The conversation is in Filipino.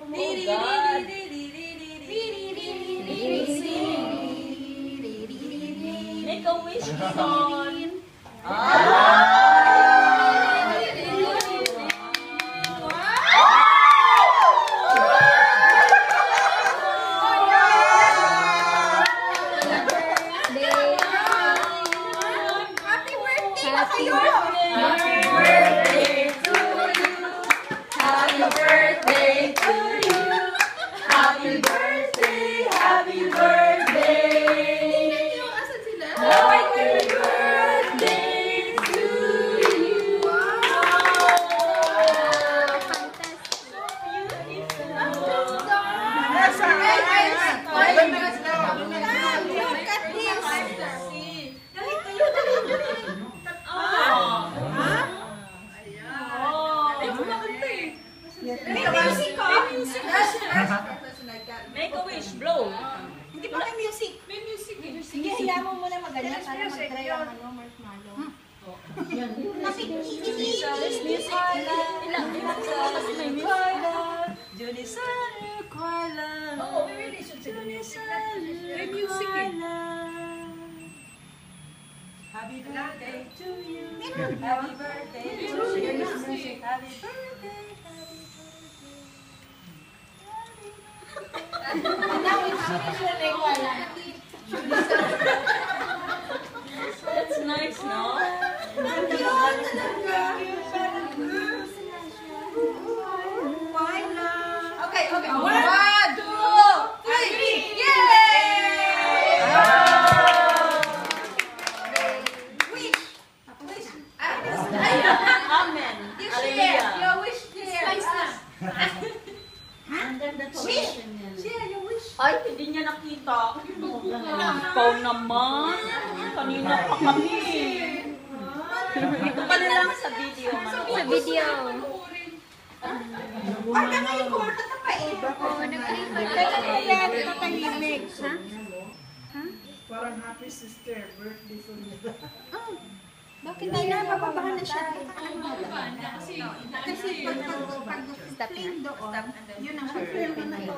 Make a wish song. Happy birthday to you. Happy birthday to you. Happy birthday, happy birthday. Happy birthday to you. Make a wish, blow. Hindi pa may music. May music. Sige, hayaan mo muna mag-ganyan para mag-try ang marshmallow. Happy birthday to you. Happy birthday to you. Happy birthday. That's nice, no? Okay. 1, 2, 3. Yay! Wish. Amen. Hallelujah. Your wish there. Wish. Share your wish. Ay, hindi niya nakita. Ikaw naman. Kanina pa kami. Ito pala lang sa video. Sa video. Ay, kakain ko. Tatapait. Kaya tatahimik. Parang happy sister, birthday for you. Bakit hindi na mapabahan na siya? Kasi pag flame doon, yun ang flame na to.